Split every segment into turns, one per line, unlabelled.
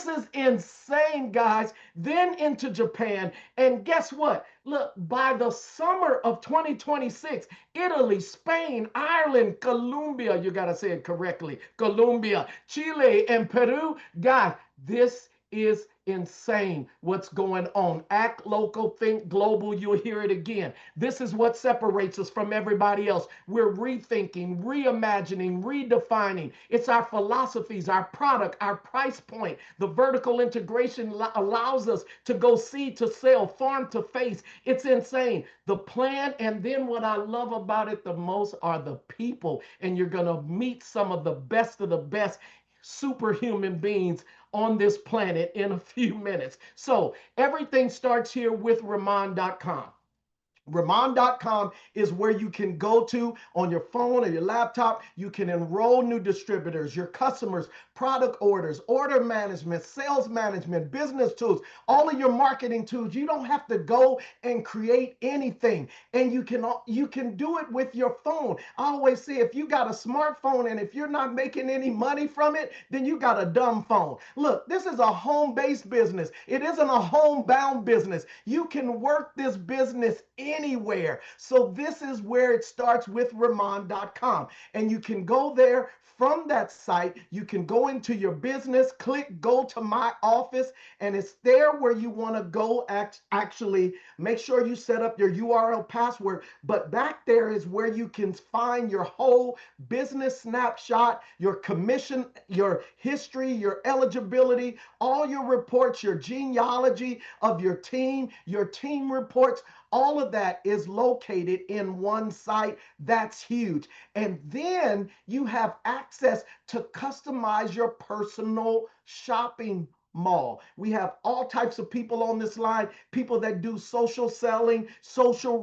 This is insane, guys. Then into Japan. And guess what? Look, by the summer of 2026, Italy, Spain, Ireland, Colombia, you got to say it correctly, Colombia, Chile, and Peru. Guys, this is insane what's going on. Act local, think global. You'll hear it again. This is what separates us from everybody else. We're rethinking, reimagining, redefining. It's our philosophies, our product, our price point. The vertical integration allows us to go seed to sale, farm to face. It's insane. The plan, and then what I love about it the most are the people. And you're going to meet some of the best superhuman beings on this planet in a few minutes. So everything starts here with Riman.com. Riman.com is where you can go to on your phone or your laptop. You can enroll new distributors, your customers, product orders, order management, sales management, business tools, all of your marketing tools. You don't have to go and create anything. And you can do it with your phone. I always say if you got a smartphone and if you're not making any money from it, then you got a dumb phone. Look, this is a home-based business. It isn't a homebound business. You can work this business anywhere. So this is where it starts with Riman.com. And you can go there from that site. You can go into your business, click go to my office, and it's there where you want to go. Actually, make sure you set up your URL password. But back there is where you can find your whole business snapshot, your commission, your history, your eligibility, all your reports, your genealogy of your team reports. All of that is located in one site. That's huge. And then you have access to customize your personal shopping mall. We have all types of people on this line, people that do social selling, social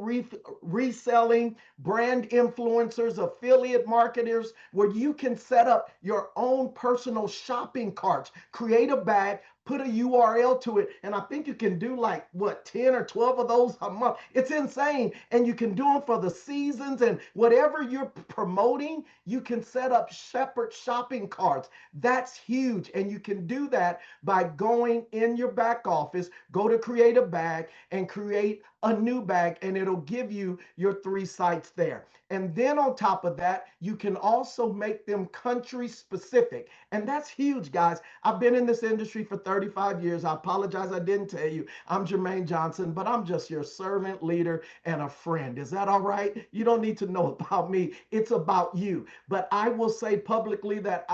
reselling, brand influencers, affiliate marketers, where you can set up your own personal shopping carts, create a bag, put a URL to it, and I think you can do like what 10 or 12 of those a month. It's insane. And you can do them for the seasons, and whatever you're promoting, you can set up separate shopping carts. That's huge. And you can do that by going in your back office, go to create a bag and create a new bag, and it'll give you your 3 sites there. And then on top of that, you can also make them country specific. And that's huge, guys. I've been in this industry for 35 years. I apologize I didn't tell you. I'm Jermaine Johnson, but I'm just your servant leader and a friend. Is that all right? You don't need to know about me. It's about you. But I will say publicly that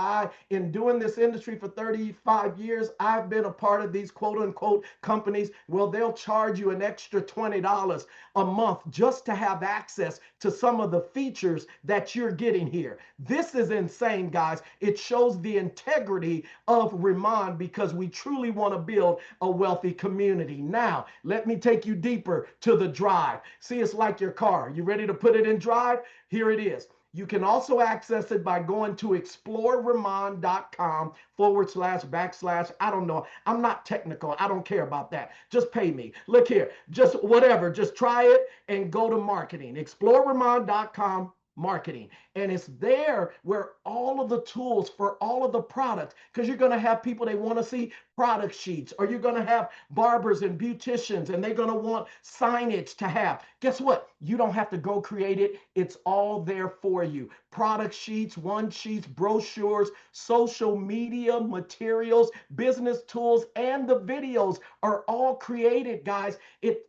in doing this industry for 35 years, I've been a part of these quote unquote companies. Well, they'll charge you an extra $20 a month just to have access to some of the features that you're getting here. This is insane, guys. It shows the integrity of Riman because we truly want to build a wealthy community. Now, let me take you deeper to the drive. See, it's like your car. You ready to put it in drive? Here it is. You can also access it by going to exploreriman.com // I don't know. I'm not technical. I don't care about that. Just pay me. Look here. Just whatever. Just try it and go to marketing. Exploreriman.com marketing. And it's there where all of the tools for all of the products, because you're going to have people, they want to see product sheets, or you're going to have barbers and beauticians, and they're going to want signage to have. Guess what? You don't have to go create it. It's all there for you. Product sheets, one sheets, brochures, social media materials, business tools, and the videos are all created, guys.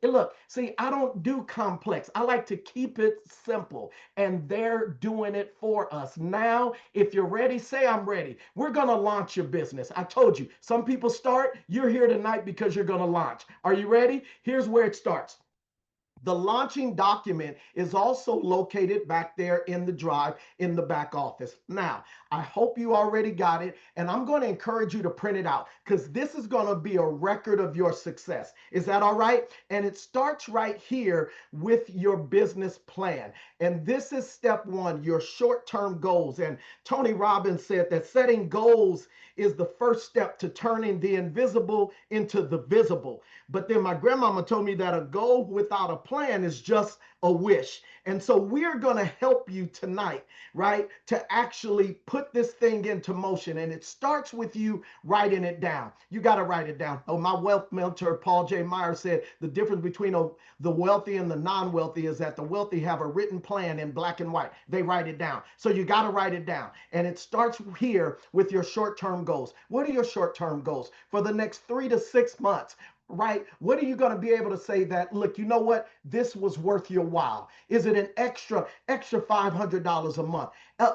Look, see, I don't do complex. I like to keep it simple, and they're doing it for us. Now, if you're ready, say I'm ready. We're going to launch your business. I told you, some people start. You're here tonight because you're going to launch. Are you ready? Here's where it starts. The launching document is also located back there in the drive in the back office. Now, I hope you already got it, and I'm going to encourage you to print it out because this is going to be a record of your success. Is that all right? And it starts right here with your business plan. And this is step 1, your short-term goals. And Tony Robbins said that setting goals is the first step to turning the invisible into the visible. But then my grandmama told me that a goal without a plan is just a wish. And so we're going to help you tonight, right, to actually put this thing into motion. And it starts with you writing it down. You got to write it down. Oh, my wealth mentor, Paul J. Meyer, said the difference between the wealthy and the non-wealthy is that the wealthy have a written plan in black and white. They write it down. So you got to write it down. And it starts here with your short-term goals. What are your short-term goals for the next 3 to 6 months? Right? What are you going to be able to say that, look, you know what? This was worth your while. Is it an extra $500 a month?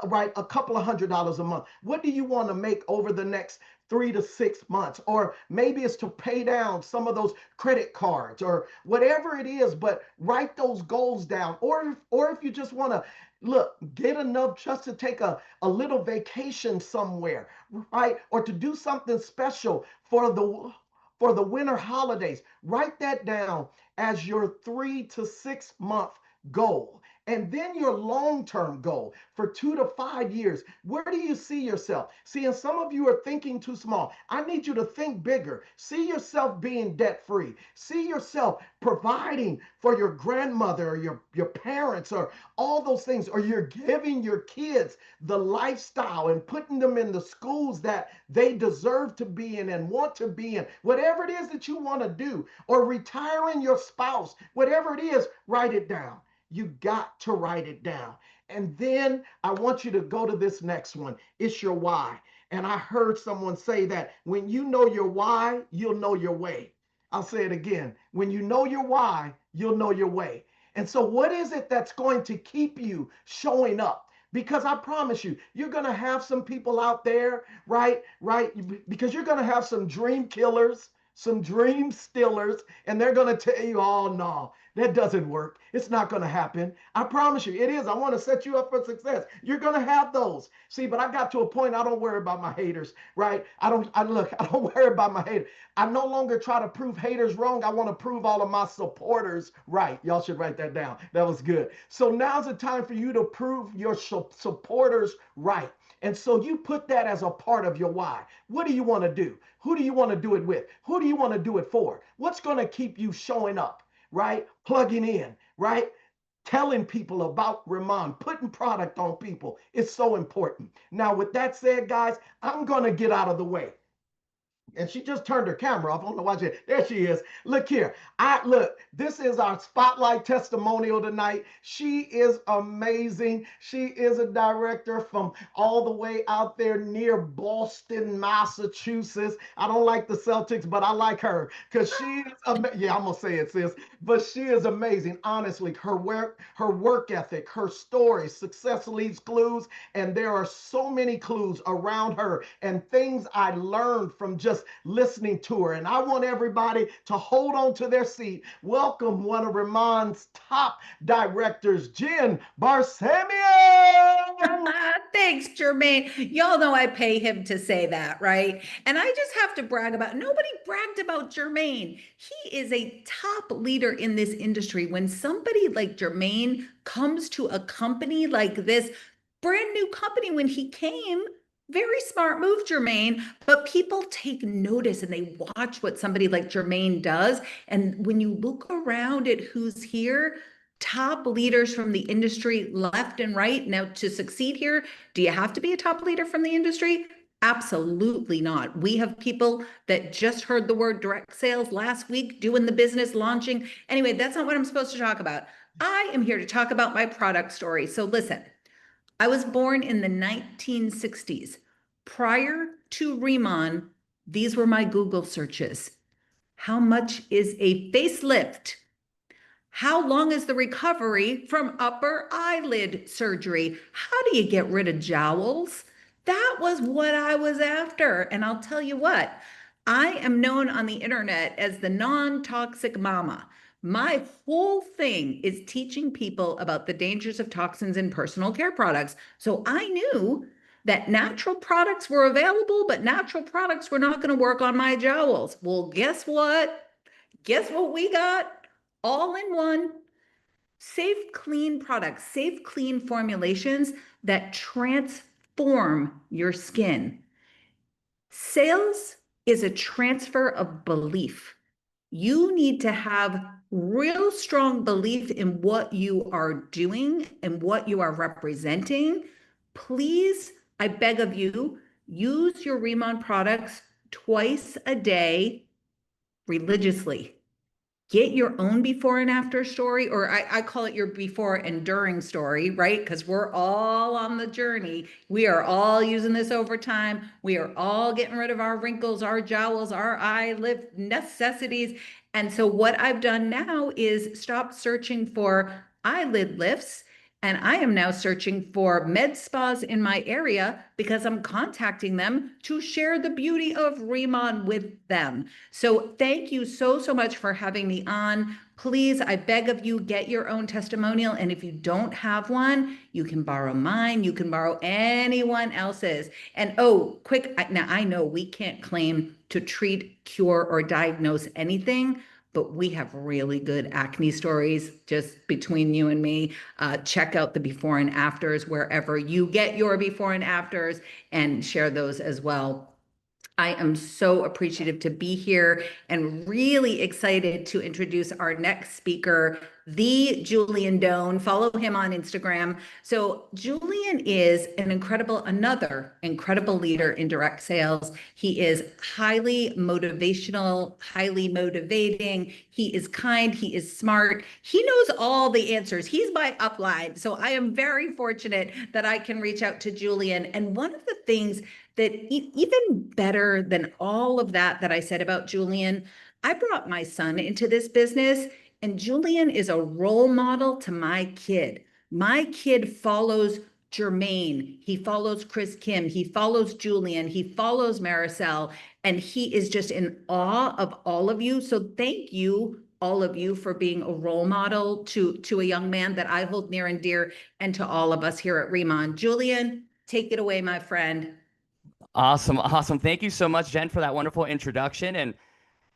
Right? A couple of $100 a month. What do you want to make over the next 3 to 6 months? Or maybe it's to pay down some of those credit cards or whatever it is, but write those goals down. Or if you just want to look, get enough just to take a little vacation somewhere, right? Or to do something special for the winter holidays. Write that down as your 3 to 6 month goal. And then your long-term goal for 2 to 5 years. Where do you see yourself? See, and some of you are thinking too small. I need you to think bigger. See yourself being debt-free. See yourself providing for your grandmother or your parents or all those things, or you're giving your kids the lifestyle and putting them in the schools that they deserve to be in and want to be in. Whatever it is that you want to do, or retiring your spouse, whatever it is, write it down. You got to write it down. And then I want you to go to this next one. It's your why. And I heard someone say that when you know your why, you'll know your way. I'll say it again. When you know your why, you'll know your way. And so, what is it that's going to keep you showing up? Because I promise you, you're going to have some people out there, right? Right? Because you're going to have some dream killers, some dream stealers, and they're going to tell you, oh, no, that doesn't work. It's not going to happen. I promise you, it is. I want to set you up for success. You're going to have those. See, but I got to a point, I don't worry about my haters, right? I don't worry about my haters. I no longer try to prove haters wrong. I want to prove all of my supporters right. Y'all should write that down. That was good. So now's the time for you to prove your supporters right. And so you put that as a part of your why. What do you want to do? Who do you want to do it with? Who do you want to do it for? What's going to keep you showing up, right? Plugging in, right? Telling people about Riman, putting product on people. It's so important. Now, with that said, guys, I'm going to get out of the way. And she just turned her camera off. I don't know why she, there she is. Look here. Look, this is our spotlight testimonial tonight. She is amazing. She is a director from all the way out there near Boston, Massachusetts. I don't like the Celtics, but I like her because she is yeah, I'm gonna say it, sis. But she is amazing. Honestly, her work ethic, her story, success leaves clues, and there are so many clues around her and things I learned from just listening to her. And I want everybody to hold on to their seat. Welcome one of Riman's top directors, Jen Barsamian.
Thanks, Jermaine. Y'all know I pay him to say that, right? And I just have to brag about, nobody bragged about Jermaine. He is a top leader in this industry. When somebody like Jermaine comes to a company like this, brand new company, when he came, very smart move, Jermaine, but people take notice and they watch what somebody like Jermaine does. And when you look around at who's here, top leaders from the industry left and right. Now, to succeed here, do you have to be a top leader from the industry? Absolutely not. We have people that just heard the word direct sales last week doing the business launching. Anyway, that's not what I'm supposed to talk about. I am here to talk about my product story. So listen, I was born in the 1960s. Prior to Riman, these were my Google searches. How much is a facelift? How long is the recovery from upper eyelid surgery? How do you get rid of jowls? That was what I was after. And I'll tell you what, I am known on the internet as the non toxic mama. My whole thing is teaching people about the dangers of toxins in personal care products. So I knew that natural products were available, but natural products were not going to work on my jowls. Well, guess what? Guess what we got? All in one. Safe, clean products, safe, clean formulations that transform your skin. Sales is a transfer of belief. You need to have real strong belief in what you are doing and what you are representing. Please, I beg of you, use your Remon products twice a day religiously. Get your own before and after story, or I call it your before and during story, right? Because we're all on the journey. We are all using this over time. We are all getting rid of our wrinkles, our jowls, our eyelid necessities. And so, what I've done now is stop searching for eyelid lifts. And I am now searching for med spas in my area because I'm contacting them to share the beauty of Remon with them. So thank you so, so much for having me on. Please, I beg of you, get your own testimonial. And if you don't have one, you can borrow mine. You can borrow anyone else's. And oh, quick, now I know we can't claim to treat, cure, or diagnose anything, but we have really good acne stories just between you and me. Check out the before and afters wherever you get your before and afters and share those as well. I am so appreciative to be here and really excited to introduce our next speaker, the Julian Doan. Follow him on Instagram. So Julian is another incredible leader in direct sales. He is highly motivational, highly motivating. He is kind. He is smart. He knows all the answers. He's my upline. So I am very fortunate that I can reach out to Julian. And one of the things that even better than all of that I said about Julian, I brought my son into this business, and Julian is a role model to my kid. My kid follows Jermaine, he follows Chris Kim, he follows Julian, he follows Maricel, and he is just in awe of all of you. So thank you, all of you, for being a role model to a young man that I hold near and dear, and to all of us here at Riman. Julian, take it away, my friend.
Awesome, awesome. Thank you so much, Jen, for that wonderful introduction. And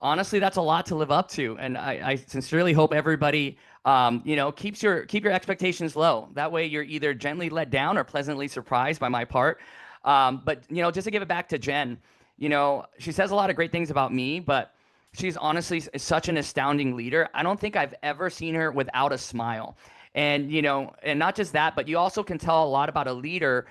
honestly, that's a lot to live up to. And I sincerely hope everybody, keep your expectations low. That way, you're either gently let down or pleasantly surprised by my part. But just to give it back to Jen, she says a lot of great things about me, but she's honestly such an astounding leader. I don't think I've ever seen her without a smile. And and not just that, but you also can tell a lot about a leader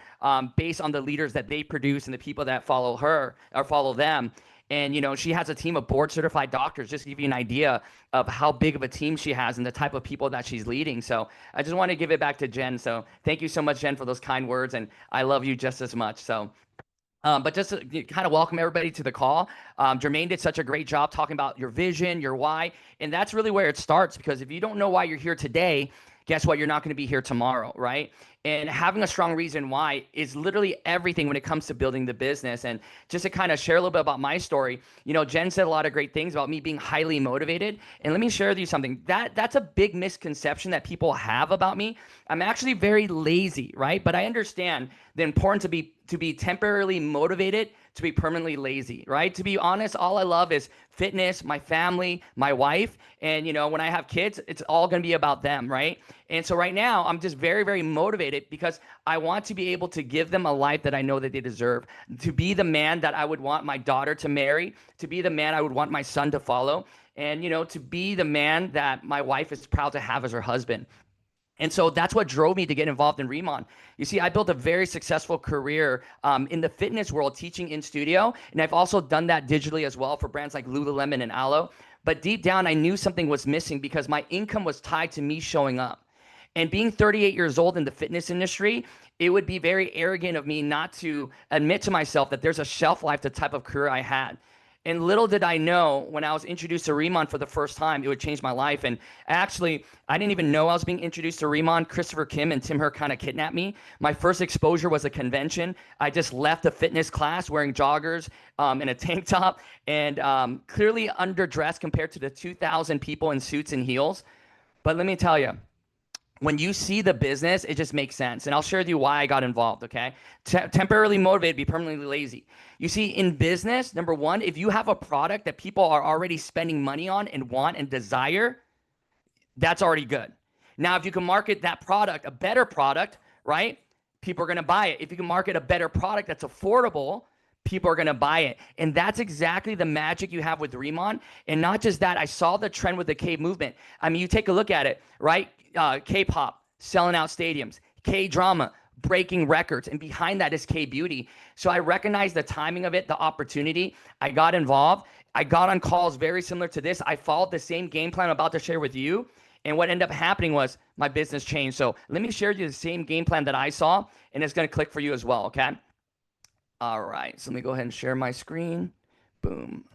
based on the leaders that they produce and the people that follow her or follow them. And she has a team of board certified doctors, just to give you an idea of how big of a team she has and the type of people that she's leading. So I just want to give it back to Jen. So thank you so much, Jen, for those kind words, and I love you just as much. So but just to kind of welcome everybody to the call. Jermaine did such a great job talking about your vision, your why, and that's really where it starts. Because if you don't know why you're here today, guess what? You're not going to be here tomorrow, right? And having a strong reason why is literally everything when it comes to building the business. And just to kind of share a little bit about my story, Jen said a lot of great things about me being highly motivated. And let me share with you something. That's a big misconception that people have about me. I'm actually very lazy, right? But I understand the importance to be temporarily motivated to be permanently lazy, right? To be honest, all I love is fitness, my family, my wife, and when I have kids, it's all going to be about them, right? And so right now, I'm just very, very motivated because I want to be able to give them a life that I know that they deserve, to be the man that I would want my daughter to marry, to be the man I would want my son to follow, and to be the man that my wife is proud to have as her husband. And so that's what drove me to get involved in Remon. You see, I built a very successful career in the fitness world, teaching in studio. And I've also done that digitally as well for brands like Lululemon and Alo. But deep down, I knew something was missing because my income was tied to me showing up. And being 38 years old in the fitness industry, it would be very arrogant of me not to admit to myself that there's a shelf life to the type of career I had. And little did I know when I was introduced to Remon for the first time, it would change my life. And actually, I didn't even know I was being introduced to Remon. Christopher Kim and Tim Her kind of kidnapped me. My first exposure was a convention. I just left a fitness class wearing joggers and a tank top and clearly underdressed compared to the 2,000 people in suits and heels. But let me tell you, when you see the business, it just makes sense. And I'll share with you why I got involved, okay? Temporarily motivated, be permanently lazy. You see, in business, number one, if you have a product that people are already spending money on and want and desire, that's already good. Now, if you can market that product, a better product, right? People are going to buy it. If you can market a better product that's affordable, people are going to buy it. And that's exactly the magic you have with Riman. And not just that, I saw the trend with the K movement. I mean, you take a look at it, right? K-pop selling out stadiums, K-drama breaking records, and behind that is K-beauty. So I recognized the timing of it, the opportunity. I got involved. I got on calls very similar to this. I followed the same game plan I'm about to share with you. And what ended up happening was my business changed. So let me share you the same game plan that I saw, and it's going to click for you as well, okay? All right, so let me go ahead and share my screen. Boom.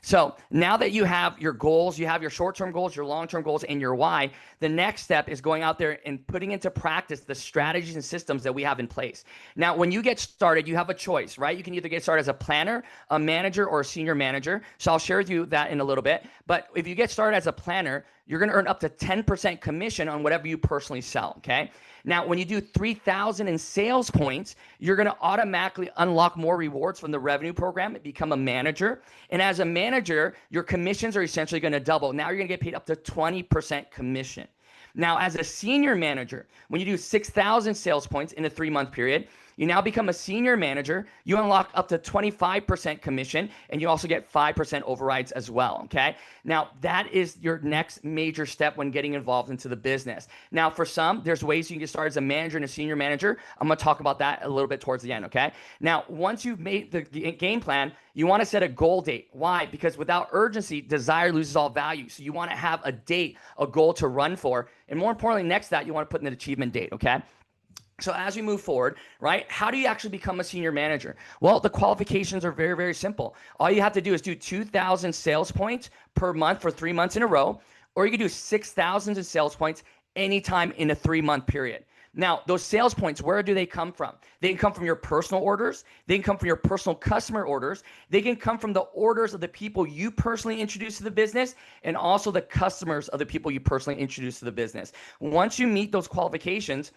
So now that you have your goals, you have your short-term goals, your long-term goals, and your why, the next step is going out there and putting into practice the strategies and systems that we have in place. Now, when you get started, you have a choice, right? You can either get started as a planner, a manager, or a senior manager. So I'll share with you that in a little bit. But if you get started as a planner, you're going to earn up to 10% commission on whatever you personally sell, okay? Now, when you do 3,000 in sales points, you're going to automatically unlock more rewards from the revenue program and become a manager. And as a manager, your commissions are essentially going to double. Now you're going to get paid up to 20% commission. Now, as a senior manager, when you do 6,000 sales points in a 3-month period, you now become a senior manager. You unlock up to 25% commission, and you also get 5% overrides as well, okay? Now, that is your next major step when getting involved into the business. Now, for some, there's ways you can get started as a manager and a senior manager. I'm going to talk about that a little bit towards the end, okay? Now, once you've made the game plan, you want to set a goal date. Why? Because without urgency, desire loses all value. So you want to have a date, a goal to run for. And more importantly, next to that, you want to put in an achievement date, okay? So as we move forward, right, how do you actually become a senior manager? Well, the qualifications are very, very simple. All you have to do is do 2,000 sales points per month for 3 months in a row, or you can do 6,000 in sales points anytime in a 3-month period. Now, those sales points, where do they come from? They can come from your personal orders. They can come from your personal customer orders. They can come from the orders of the people you personally introduce to the business, and also the customers of the people you personally introduce to the business. Once you meet those qualifications,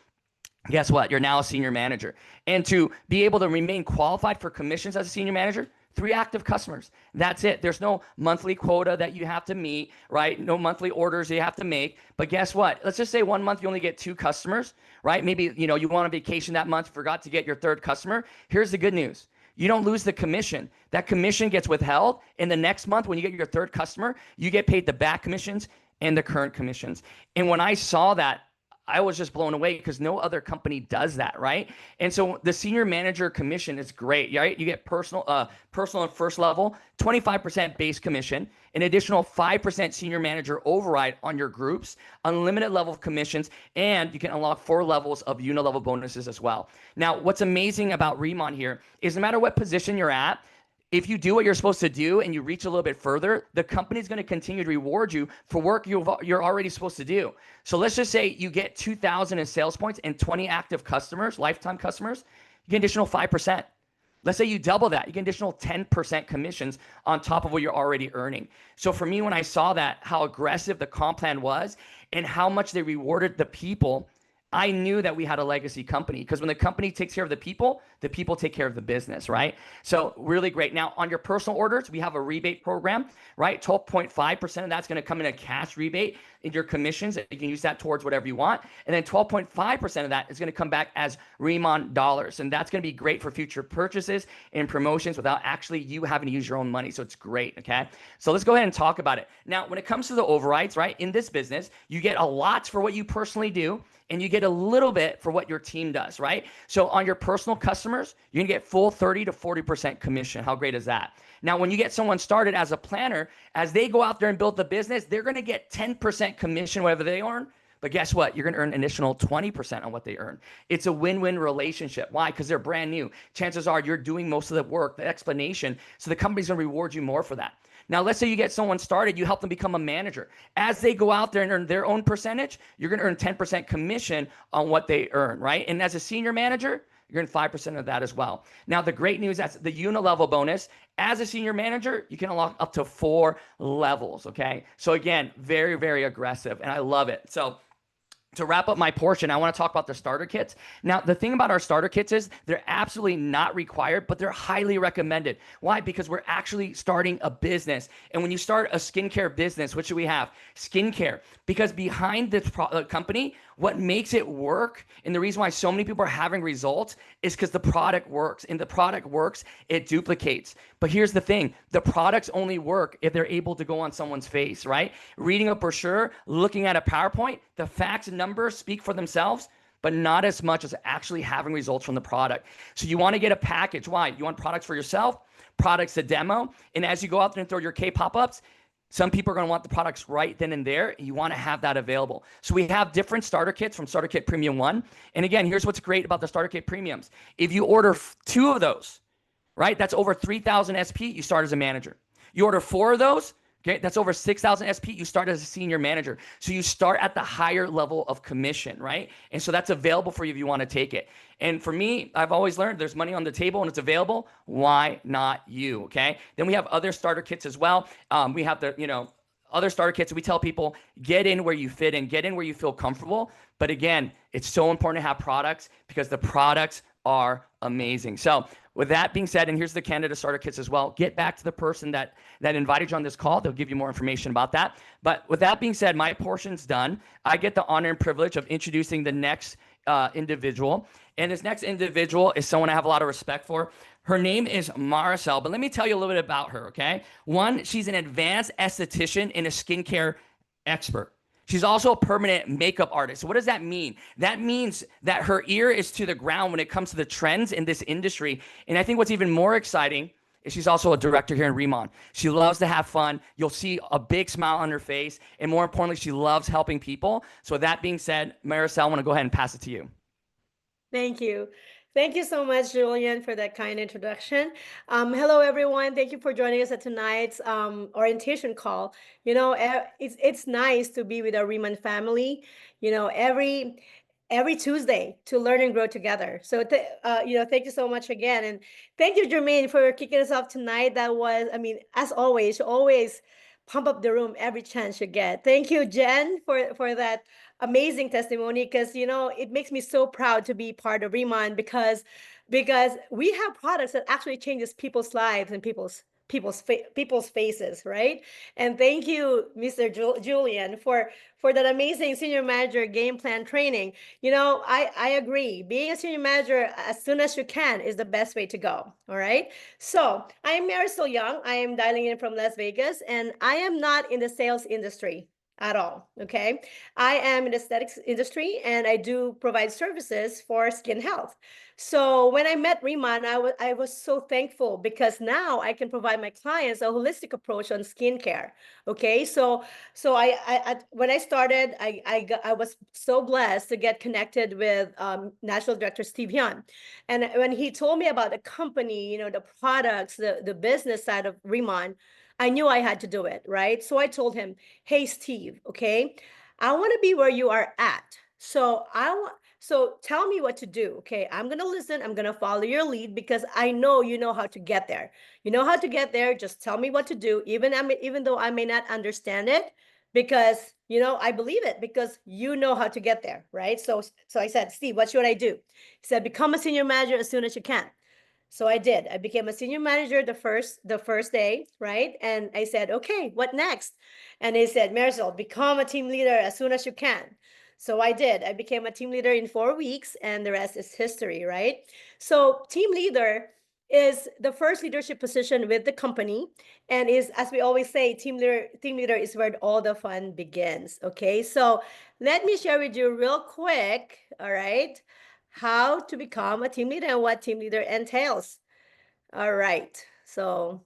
guess what? You're now a senior manager. And to be able to remain qualified for commissions as a senior manager, 3 active customers. That's it. There's no monthly quota that you have to meet, right? No monthly orders you have to make. But guess what? Let's just say 1 month you only get 2 customers, right? Maybe, you want on vacation that month, forgot to get your 3rd customer. Here's the good news. You don't lose the commission. That commission gets withheld. In the next month, when you get your 3rd customer, you get paid the back commissions and the current commissions. And when I saw that, I was just blown away because no other company does that, right? And so the senior manager commission is great, right? You get personal and first level, 25% base commission, an additional 5% senior manager override on your groups, unlimited level of commissions, and you can unlock 4 levels of level bonuses as well. Now, what's amazing about Riman here is no matter what position you're at, if you do what you're supposed to do and you reach a little bit further, the company's going to continue to reward you for work you're already supposed to do. So let's just say you get 2,000 in sales points and 20 active customers, lifetime customers, you get an additional 5%. Let's say you double that, you get an additional 10% commissions on top of what you're already earning. So for me, when I saw that, how aggressive the comp plan was and how much they rewarded the people, I knew that we had a legacy company, because when the company takes care of the people take care of the business, right? So really great. Now, on your personal orders, we have a rebate program, right? 12.5% of that's going to come in a cash rebate in your commissions. You can use that towards whatever you want. And then 12.5% of that is going to come back as Riman dollars. And that's going to be great for future purchases and promotions without actually you having to use your own money. So it's great, okay? So let's go ahead and talk about it. Now, when it comes to the overrides, right, in this business, you get a lot for what you personally do, and you get a little bit for what your team does, right? So on your personal customers, you're gonna get full 30 to 40% commission. How great is that? Now, when you get someone started as a planner, as they go out there and build the business, they're gonna get 10% commission, whatever they earn. But guess what? You're gonna earn an additional 20% on what they earn. It's a win-win relationship. Why? Because they're brand new. Chances are you're doing most of the work, the explanation, so the company's gonna reward you more for that. Now, let's say you get someone started, you help them become a manager. As they go out there and earn their own percentage, you're going to earn 10% commission on what they earn, right? And as a senior manager, you're going to 5% of that as well. Now, the great news, that's the level bonus. As a senior manager, you can unlock up to 4 levels, okay? So again, very, very aggressive, and I love it. So to wrap up my portion, I want to talk about the starter kits. Now, the thing about our starter kits is they're absolutely not required, but they're highly recommended. Why? Because we're actually starting a business. And when you start a skincare business, what should we have? Skincare. Because behind this company, What makes it work, and the reason why so many people are having results, is because the product works. And the product works, it duplicates. But here's the thing, the products only work if they're able to go on someone's face, right? Reading a brochure, looking at a PowerPoint, the facts and numbers speak for themselves, but not as much as actually having results from the product. So you want to get a package. Why? You want products for yourself, products to demo, and as you go out there and throw your K pop-ups, some people are going to want the products right then and there. You want to have that available. So we have different starter kits from Starter Kit Premium 1. And again, here's what's great about the Starter Kit Premiums. If you order 2 of those, right, that's over 3,000 SP, you start as a manager. You order 4 of those, okay, that's over 6,000 SP, you start as a senior manager. So you start at the higher level of commission, right? And so that's available for you if you want to take it. And for me, I've always learned there's money on the table and it's available. Why not you? Okay. Then we have other starter kits as well. We have the, other starter kits. We tell people get in where you fit in, get in where you feel comfortable. But again, it's so important to have products because the products are amazing. So with that being said, and here's the Canada starter kits as well, get back to the person that invited you on this call. They'll give you more information about that. But with that being said, my portion's done. I get the honor and privilege of introducing the next individual. And this next individual is someone I have a lot of respect for. Her name is Maricel, but let me tell you a little bit about her, okay? One, she's an advanced esthetician and a skincare expert. She's also a permanent makeup artist. So what does that mean? That means that her ear is to the ground when it comes to the trends in this industry. And I think what's even more exciting is she's also a director here in Riman. She loves to have fun. You'll see a big smile on her face. And more importantly, she loves helping people. So with that being said, Maricel, I want to go ahead and pass it to you.
Thank you. Thank you so much, Julian, for that kind introduction. Hello, everyone. Thank you for joining us at tonight's orientation call. It's nice to be with our Riman family, every Tuesday to learn and grow together. So, thank you so much again. And thank you, Jermaine, for kicking us off tonight. That was, as always, you always pump up the room every chance you get. Thank you, Jen, for that amazing testimony, because it makes me so proud to be part of Riman because we have products that actually changes people's lives and people's faces, right? And thank you, Mr. Julian, for that amazing senior manager game plan training. I agree. Being a senior manager as soon as you can is the best way to go. All right. So I am Marisol Young. I am dialing in from Las Vegas, and I am not in the sales industry at all. Okay. I am in the aesthetics industry, and I do provide services for skin health. So when I met Riman, I was so thankful because now I can provide my clients a holistic approach on skincare. Okay, so when I started, I was so blessed to get connected with National Director Steve Hyun, and when he told me about the company, the products, the business side of Riman, I knew I had to do it, right? So I told him, "Hey, Steve, okay, I want to be where you are at. So tell me what to do. Okay, I'm going to listen. I'm going to follow your lead because I know you know how to get there. You know how to get there. Just tell me what to do, even though I may not understand it, because I believe it because you know how to get there, right?" So I said, "Steve, what should I do?" He said, "Become a senior manager as soon as you can." So I did. I became a senior manager the first day, right? And I said, "Okay, what next?" And he said, "Marisol, become a team leader as soon as you can." So I did. I became a team leader in 4 weeks, and the rest is history, right? So team leader is the first leadership position with the company, and is, as we always say, team leader is where all the fun begins. Okay, so let me share with you real quick, all right, how to become a team leader and what team leader entails. All right. So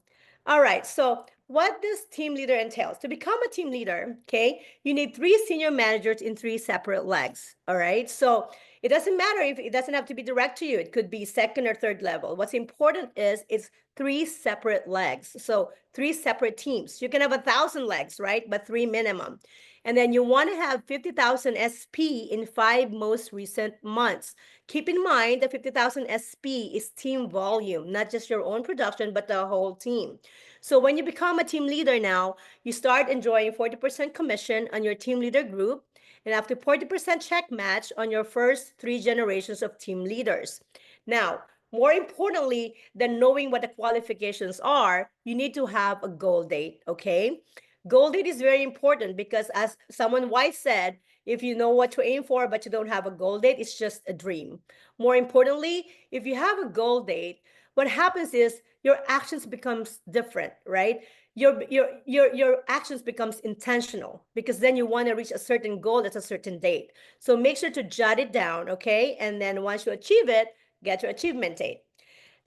what this team leader entails, to become a team leader, okay, you need 3 senior managers in 3 separate legs. All right. So it doesn't matter if it doesn't have to be direct to you. It could be second or third level. What's important is it's 3 separate legs. So 3 separate teams. You can have 1,000 legs, right? But 3 minimum. And then you want to have 50,000 SP in 5 most recent months. Keep in mind that 50,000 SP is team volume, not just your own production, but the whole team. So when you become a team leader now, you start enjoying 40% commission on your team leader group, and after 40% check match on your first 3 generations of team leaders. Now, more importantly than knowing what the qualifications are, you need to have a goal date, okay? Goal date is very important because, as someone wise said, if you know what to aim for, but you don't have a goal date, it's just a dream. More importantly, if you have a goal date, what happens is your actions becomes different, right? Your actions becomes intentional, because then you want to reach a certain goal at a certain date. So make sure to jot it down, okay? And then once you achieve it, get your achievement date.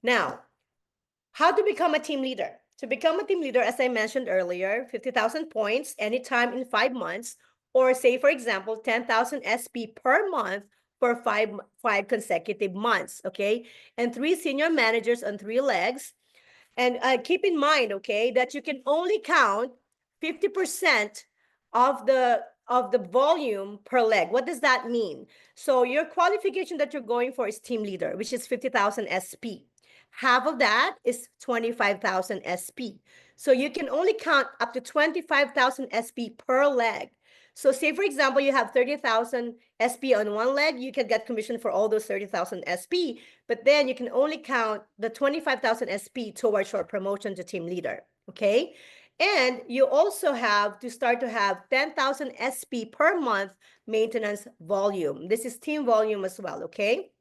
Now, how to become a team leader? To become a team leader, as I mentioned earlier, 50,000 points anytime in 5 months, or say, for example, 10,000 SP per month for five consecutive months, okay? And 3 senior managers on 3 legs. And keep in mind, okay, that you can only count 50% of the volume per leg. What does that mean? So your qualification that you're going for is team leader, which is 50,000 SP. Half of that is 25,000 SP. So you can only count up to 25,000 SP per leg. So say, for example, you have 30,000 SP on one leg, you can get commission for all those 30,000 SP, but then you can only count the 25,000 SP towards your promotion to team leader, okay? And you also have to start to have 10,000 SP per month maintenance volume. This is team volume as well, okay?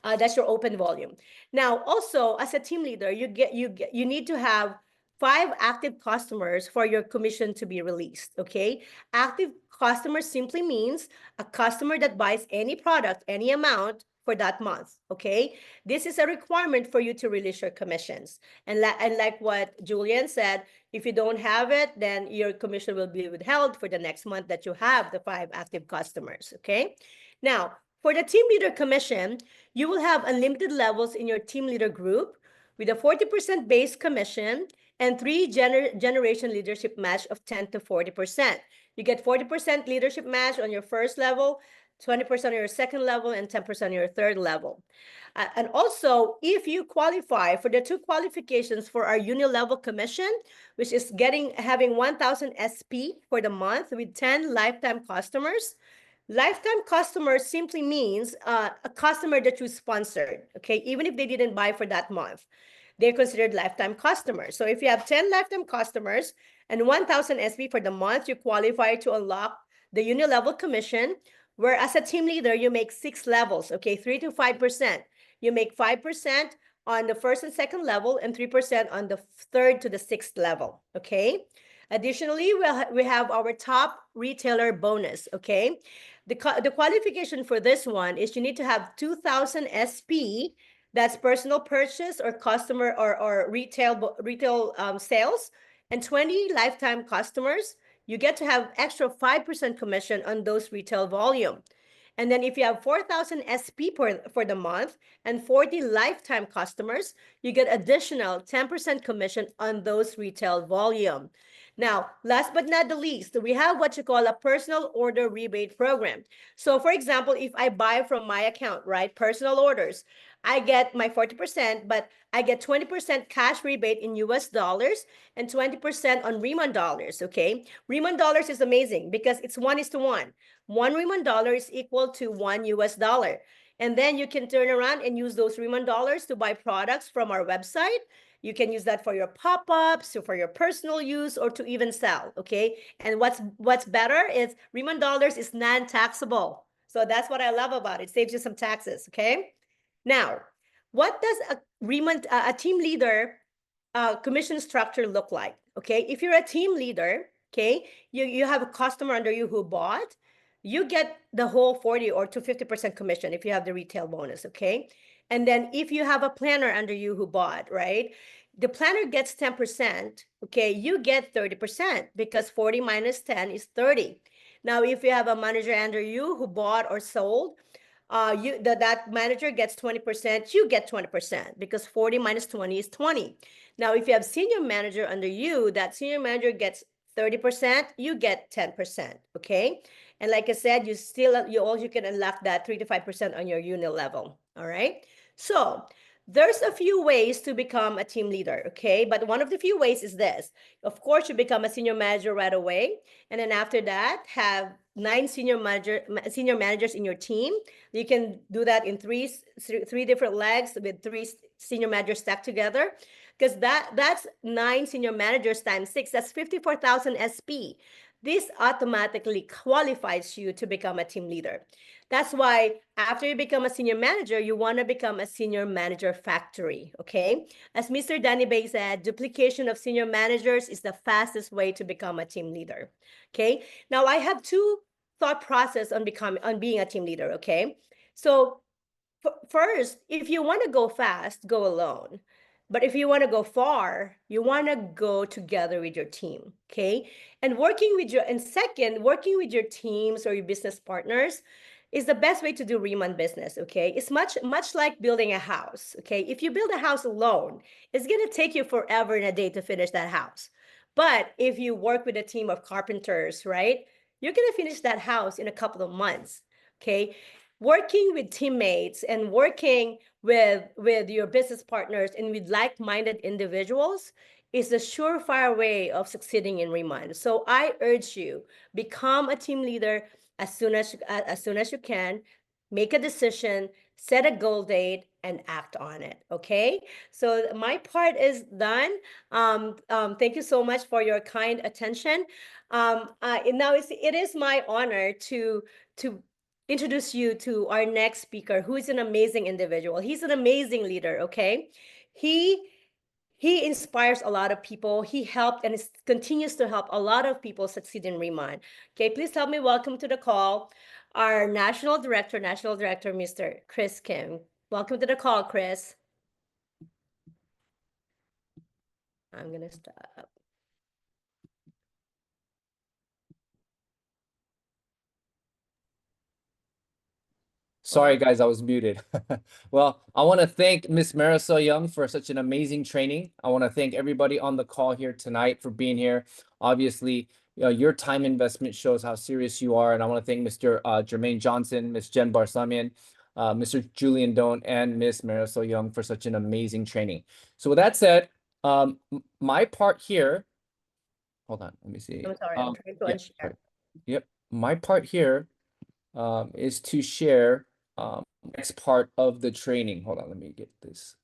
That's your open volume. Now, also as a team leader, you need to have 5 active customers for your commission to be released. Okay, active customer simply means a customer that buys any product, any amount for that month. Okay, this is a requirement for you to release your commissions. And like what Julian said, if you don't have it, then your commission will be withheld for the next month that you have the 5 active customers. Okay, now for the team leader commission, you will have unlimited levels in your team leader group with a 40% base commission and 3 generation leadership match of 10 to 40%. You get 40% leadership match on your first level, 20% on your second level, and 10% on your third level. And also, if you qualify for the 2 qualifications for our uni-level commission, which is having 1,000 SP for the month with 10 lifetime customers. Lifetime customer simply means a customer that you sponsored, okay? Even if they didn't buy for that month, they're considered lifetime customers. So if you have 10 lifetime customers and 1,000 SP for the month, you qualify to unlock the uni-level commission, where as a team leader, you make 6 levels, okay? 3 to 5%. You make 5% on the first and second level and 3% on the third to the 6th level, okay? Additionally, we have our top retailer bonus, okay? The qualification for this one is you need to have 2,000 SP, that's personal purchase or customer or retail sales, and 20 lifetime customers. You get to have extra 5% commission on those retail volume. And then if you have 4,000 SP for the month and 40 lifetime customers, you get additional 10% commission on those retail volume. Now, last but not the least, we have what you call a personal order rebate program. So for example, if I buy from my account, right, personal orders, I get my 40%, but I get 20% cash rebate in US dollars and 20% on Riman dollars, okay? Riman dollars is amazing because it's 1:1. 1 Riman dollar is equal to 1 US dollar. And then you can turn around and use those Riman dollars to buy products from our website. You can use that for your pop-ups, or for your personal use, or to even sell, okay? And what's better is Riman dollars is non-taxable. So that's what I love about it. It saves you some taxes, okay? Now, what does a team leader commission structure look like? Okay, if you're a team leader, okay, you have a customer under you who bought, you get the whole 40 or to 50% commission if you have the retail bonus, okay? And then if you have a planner under you who bought, right? The planner gets 10%, okay? You get 30% because 40 minus 10 is 30. Now, if you have a manager under you who bought or sold, that manager gets 20%, you get 20% because 40 minus 20 is 20. Now, if you have senior manager under you, that senior manager gets 30%, you get 10%, okay? And like I said, you can unlock that 3 to 5% on your uni level, all right? So there's a few ways to become a team leader, okay? But one of the few ways is this. Of course, you become a senior manager right away. And then after that, have 9 senior managers in your team. You can do that in three different legs with 3 senior managers stacked together. because that's 9 senior managers times 6. That's 54,000 SP. This automatically qualifies you to become a team leader. That's why after you become a senior manager, you want to become a senior manager factory, okay? As Mr. Danny Bay said, duplication of senior managers is the fastest way to become a team leader, okay? Now, I have two thought process on being a team leader, okay? So first, if you want to go fast, go alone. But if you want to go far, you want to go together with your team, okay? And second, working with your teams or your business partners is the best way to do Riemann business, okay? It's much like building a house, okay? If you build a house alone, it's gonna take you forever and a day to finish that house. But if you work with a team of carpenters, right? You're gonna finish that house in a couple of months, okay? Working with teammates and working with your business partners and with like-minded individuals is a surefire way of succeeding in Remind. So I urge you, become a team leader as soon as you can, make a decision, set a goal date, and act on it. Okay. So my part is done. Thank you so much for your kind attention. And now it is my honor to introduce you to our next speaker, who is an amazing individual. He's an amazing leader, okay? He inspires a lot of people. He helped and continues to help a lot of people succeed in Remind. Okay, please help me welcome to the call our National Director, Mr. Chris Kim. Welcome to the call, Chris. I'm gonna stop.
Sorry, guys, I was muted. Well, I want to thank Miss Marisol Young for such an amazing training. I want to thank everybody on the call here tonight for being here. Obviously, your time investment shows how serious you are. And I want to thank Mr. Jermaine Johnson, Miss Jen Barsamian, Mr. Julian Doan, and Miss Marisol Young for such an amazing training. So with that said, my part here, hold on, let me see.
I'm sorry, I'm trying to
Yeah,
unshare.
yep, my part here is to share next part of the training. Hold on, let me get this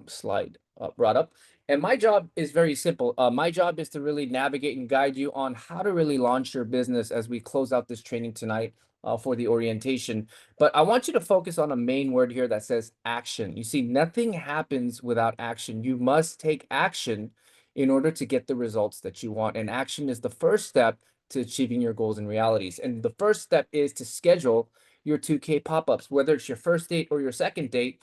slide brought up. And my job is very simple. My job is to really navigate and guide you on how to really launch your business as we close out this training tonight for the orientation. But I want you to focus on a main word here that says action. You see, nothing happens without action. You must take action in order to get the results that you want. And action is the first step to achieving your goals and realities. And the first step is to schedule your 2K pop-ups, whether it's your first date or your second date.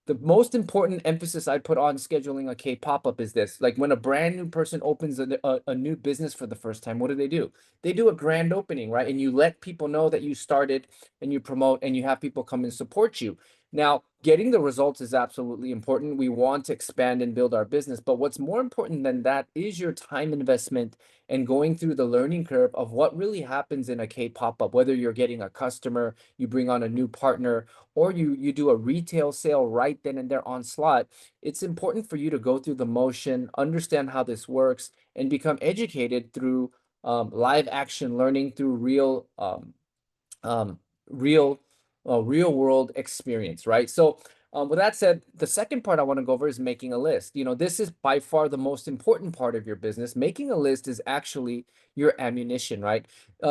The most important emphasis I put on scheduling a K pop-up is this. Like when a brand new person opens a new business for the first time, what do? They do a grand opening, right? And you let people know that you started and you promote and you have people come and support you. Now, getting the results is absolutely important. We want to expand and build our business, but what's more important than that is your time investment and going through the learning curve of what really happens in a K pop-up, whether you're getting a customer, you bring on a new partner, or you do a retail sale right then and there on slot. It's important for you to go through the motion, understand how this works, and become educated through live action learning, through um, real real world experience, right? So with that said, the second part I want to go over is making a list. You know, this is by far the most important part of your business. Making a list is actually your ammunition, right?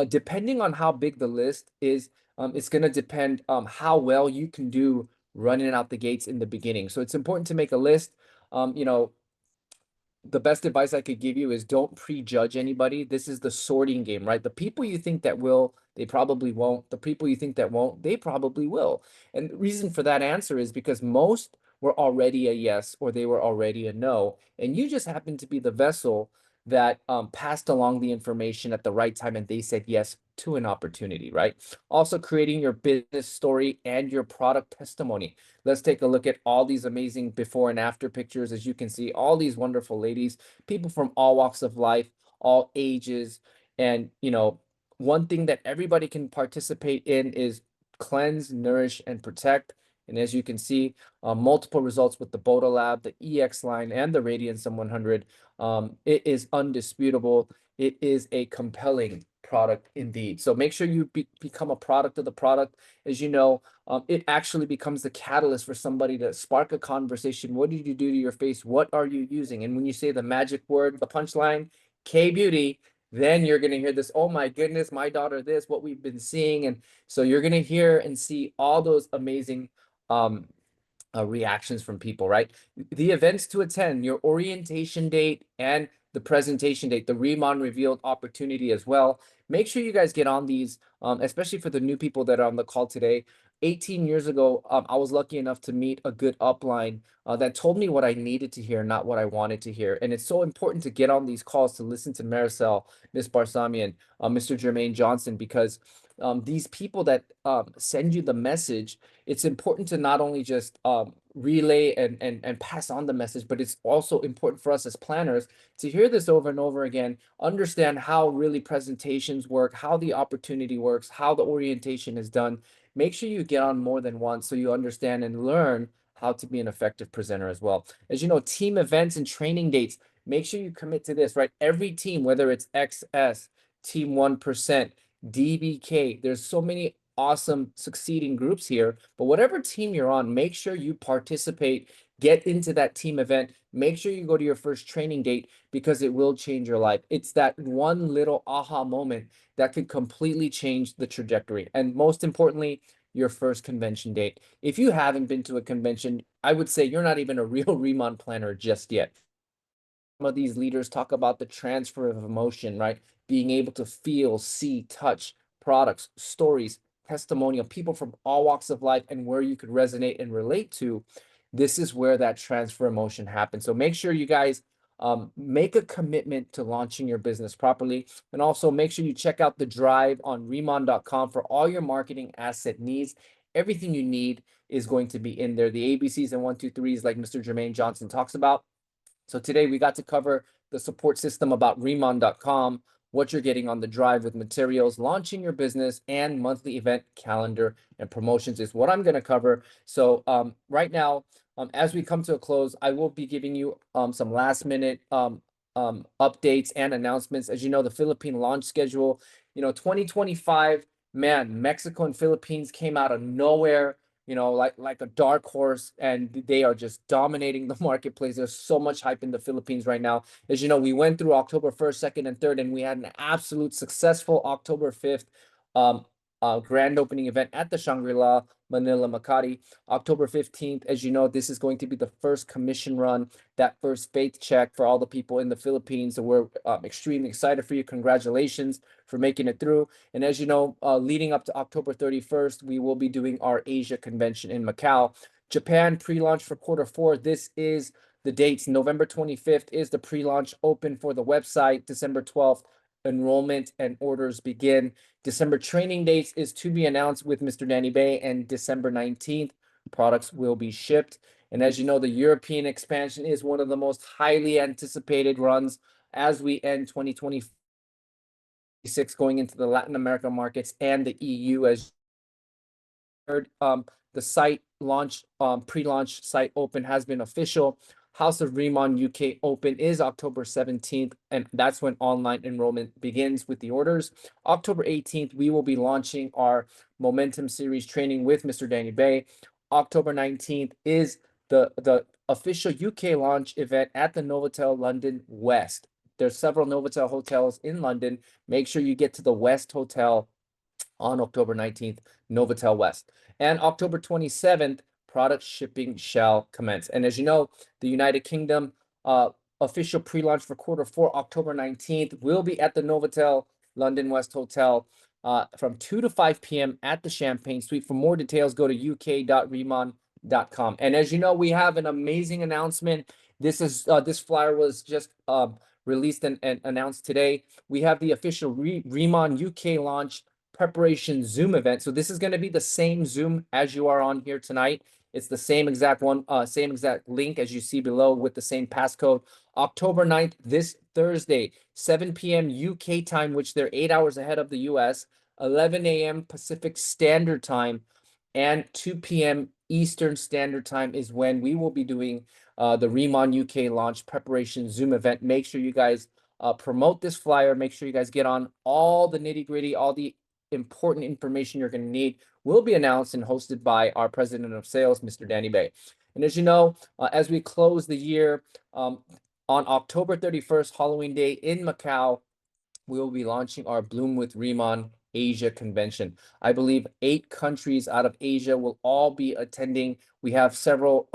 Depending on how big the list is, it's going to depend how well you can do running out the gates in the beginning. So it's important to make a list. You know, the best advice I could give you is don't prejudge anybody. This is the sorting game, right? The people you think that will, they probably won't. The people you think that won't, they probably will. And the reason for that answer is because most were already a yes or they were already a no. And you just happen to be the vessel that passed along the information at the right time and they said yes to an opportunity, right? Also creating your business story and your product testimony. Let's take a look at all these amazing before and after pictures. As you can see, all these wonderful ladies, people from all walks of life, all ages. And, you know, one thing that everybody can participate in is cleanse, nourish, and protect. And as you can see, multiple results with the Boda Lab, the EX line, and the Radiance M100. It is undisputable. It is a compelling product indeed. So make sure you become a product of the product. As you know, it actually becomes the catalyst for somebody to spark a conversation. What did you do to your face? What are you using? And when you say the magic word, the punchline, K-beauty, then you're going to hear this, oh my goodness, my daughter, this, what we've been seeing. And so you're going to hear and see all those amazing reactions from people, right? The events to attend, your orientation date and the presentation date, the Riman revealed opportunity as well. Make sure you guys get on these, especially for the new people that are on the call today. 18 years ago, I was lucky enough to meet a good upline that told me what I needed to hear, not what I wanted to hear. And it's so important to get on these calls to listen to Maricel, Miss Barsamian, Mr. Jermaine Johnson, because these people that send you the message, it's important to not only just relay and pass on the message, but it's also important for us as planners to hear this over and over again, understand how really presentations work, how the opportunity works, how the orientation is done. Make sure you get on more than once so you understand and learn how to be an effective presenter as well. As you know, team events and training dates, make sure you commit to this, right? Every team, whether it's XS, Team 1%, DBK, there's so many awesome succeeding groups here, but whatever team you're on, make sure you participate, get into that team event, make sure you go to your first training date because it will change your life. It's that one little aha moment that could completely change the trajectory. And most importantly, your first convention date. If you haven't been to a convention, I would say you're not even a real Remon planner just yet. Some of these leaders talk about the transfer of emotion, right? Being able to feel, see, touch products, stories, testimonial, people from all walks of life, and where you could resonate and relate to. This is where that transfer emotion happens. So make sure you guys make a commitment to launching your business properly. And also make sure you check out the drive on remon.com for all your marketing asset needs. Everything you need is going to be in there. The ABCs and 1, 2, 3s, like Mr. Jermaine Johnson talks about. So today we got to cover the support system about Riman.com, what you're getting on the drive with materials, launching your business, and monthly event calendar and promotions is what I'm going to cover. So right now, as we come to a close, I will be giving you some last minute updates and announcements. As you know, the Philippine launch schedule, 2025, man, Mexico and Philippines came out of nowhere. Like a dark horse, and they are just dominating the marketplace. There's so much hype in the Philippines right now. As you know, we went through October 1st, 2nd, and 3rd, and we had an absolute successful October 5th grand opening event at the Shangri-La Manila Makati. October 15th, as you know, this is going to be the first commission run, that first faith check for all the people in the Philippines. So we're extremely excited for you. Congratulations for making it through. And as you know, leading up to October 31st, we will be doing our Asia convention in Macau. Japan pre-launch for Q4. This is the dates. November 25th is the pre-launch open for the website. December 12th, enrollment and orders begin. December training dates is to be announced with Mr. Danny Bay, and December 19th, products will be shipped. And as you know, the European expansion is one of the most highly anticipated runs as we end 2026 going into the Latin America markets and the EU. As heard, the site launch, pre-launch site open has been official. House of Riman UK Open is October 17th, and that's when online enrollment begins with the orders. October 18th, we will be launching our Momentum Series training with Mr. Danny Bay. October 19th is the official UK launch event at the Novotel London West. There's several Novotel hotels in London. Make sure you get to the West Hotel on October 19th, Novotel West. And October 27th, product shipping shall commence. And as you know, the United Kingdom official pre-launch for Q4, October 19th, will be at the Novotel London West Hotel from 2 to 5 p.m. at the Champagne Suite. For more details, go to uk.remon.com. And as you know, we have an amazing announcement. This flyer was just released and announced today. We have the official Riman UK launch preparation Zoom event. So this is going to be the same Zoom as you are on here tonight. It's the same exact one, same exact link as you see below with the same passcode. October 9th, this Thursday, 7 p.m. UK time, which they're 8 hours ahead of the US, 11 a.m. Pacific Standard Time, and 2 p.m. Eastern Standard Time is when we will be doing the Riman UK launch preparation Zoom event. Make sure you guys promote this flyer. Make sure you guys get on. All the nitty-gritty, all the important information you're going to need will be announced and hosted by our president of sales, Mr. Danny Bay. And as you know, as we close the year, on October 31st, Halloween Day in Macau, we will be launching our Bloom with Riman Asia convention. I believe 8 countries out of Asia will all be attending. We have several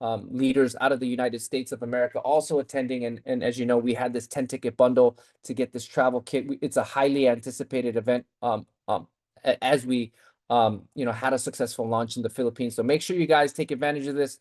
leaders out of the United States of America also attending. And as you know, we had this 10-ticket bundle to get this travel kit. It's a highly anticipated event as we had a successful launch in the Philippines. So make sure you guys take advantage of this.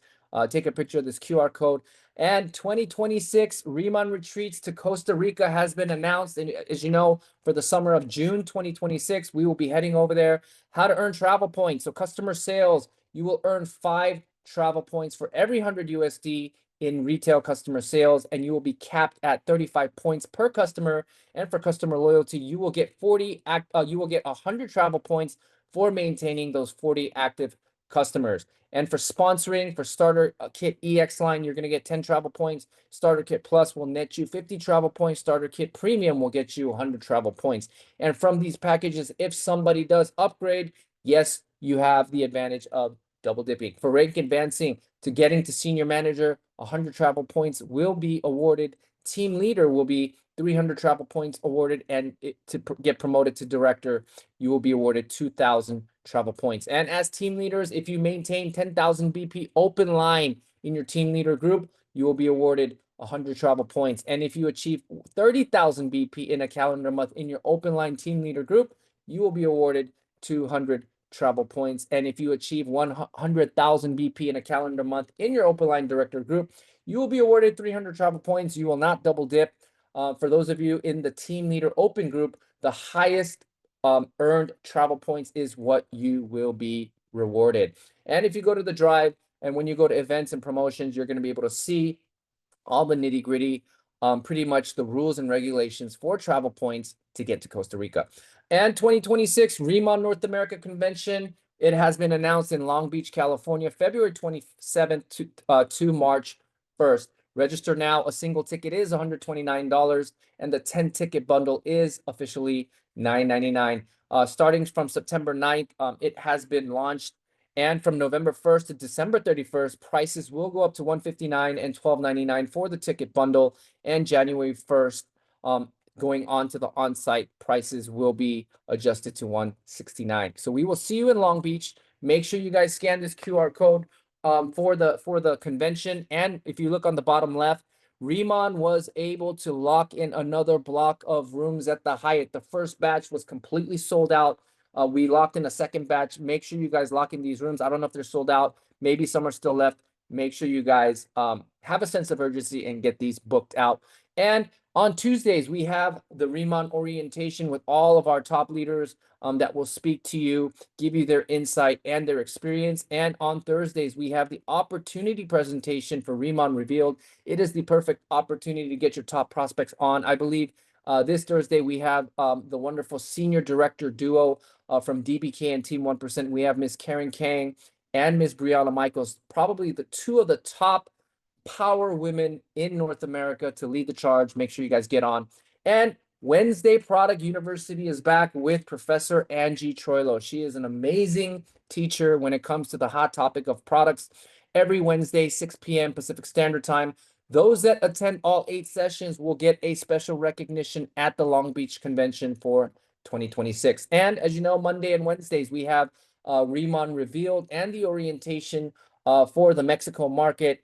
Take a picture of this QR code. And 2026 Riman retreats to Costa Rica has been announced. And as you know, for the summer of June 2026, we will be heading over there. How to earn travel points. So customer sales, you will earn 5 travel points for every 100 USD in retail customer sales, and you will be capped at 35 points per customer. And for customer loyalty, you will get 100 travel points for maintaining those 40 active customers. And for sponsoring, for starter kit EX line, you're going to get 10 travel points. Starter kit plus will net you 50 travel points. Starter kit premium will get you 100 travel points. And from these packages, if somebody does upgrade, yes, you have the advantage of double dipping. For rank advancing to getting to senior manager, 100 travel points will be awarded. Team leader will be 300 travel points awarded, and to get promoted to director, you will be awarded 2,000 travel points. And as team leaders, if you maintain 10,000 BP open line in your team leader group, you will be awarded 100 travel points. And if you achieve 30,000 BP in a calendar month in your open line team leader group, you will be awarded 200 travel points. And if you achieve 100,000 BP in a calendar month in your open line director group, you will be awarded 300 travel points. You will not double dip. For those of you in the team leader open group, the highest earned travel points is what you will be rewarded. And if you go to the drive, and when you go to events and promotions, you're going to be able to see all the nitty gritty, pretty much the rules and regulations for travel points to get to Costa Rica. And 2026 Riman North America Convention, it has been announced in Long Beach, California, February 27th to March 1st. Register now. A single ticket is $129, and the 10-ticket bundle is officially $9.99. Starting from September 9th, it has been launched. And from November 1st to December 31st, prices will go up to $159 and $12.99 for the ticket bundle. And January 1st, going on to the on-site, prices will be adjusted to $169. So we will see you in Long Beach. Make sure you guys scan this QR code for the convention. And if you look on the bottom left, Riman was able to lock in another block of rooms at the Hyatt. The first batch was completely sold out. We locked in a second batch. Make sure you guys lock in these rooms. I don't know if they're sold out. Maybe some are still left. Make sure you guys have a sense of urgency and get these booked out. And on Tuesdays, we have the Riman orientation with all of our top leaders that will speak to you, give you their insight and their experience. And on Thursdays, we have the opportunity presentation for Riman Revealed. It is the perfect opportunity to get your top prospects on. I believe this Thursday, we have the wonderful senior director duo from DBK and Team 1%. We have Miss Karen Kang and Miss Brianna Michaels, probably the 2 of the top power women in North America to lead the charge. Make sure you guys get on. And Wednesday Product University is back with Professor Angie Troilo. She is an amazing teacher when it comes to the hot topic of products. Every Wednesday, 6 p.m. Pacific Standard Time. Those that attend all 8 sessions will get a special recognition at the Long Beach Convention for 2026. And as you know, Monday and Wednesdays, we have Riman Revealed and the orientation for the Mexico market.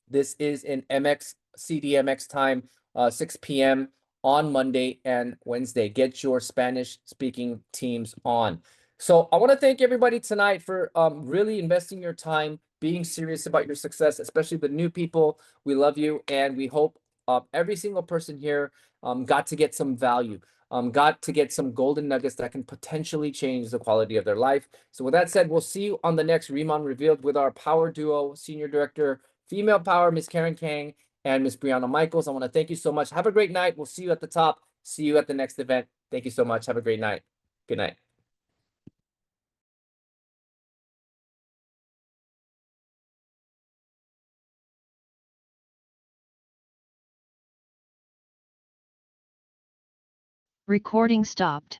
This is in CDMX time, 6 p.m. on Monday and Wednesday. Get your Spanish speaking teams on. So I want to thank everybody tonight for really investing your time, being serious about your success, especially the new people. We love you, and we hope every single person here got to get some value, got to get some golden nuggets that can potentially change the quality of their life. So with that said, we'll see you on the next Riman Revealed with our power duo, Senior Director, Female Power, Miss Karen Kang, and Miss Brianna Michaels. I want to thank you so much. Have a great night. We'll see you at the top. See you at the next event. Thank you so much. Have a great night. Good night.
Recording stopped.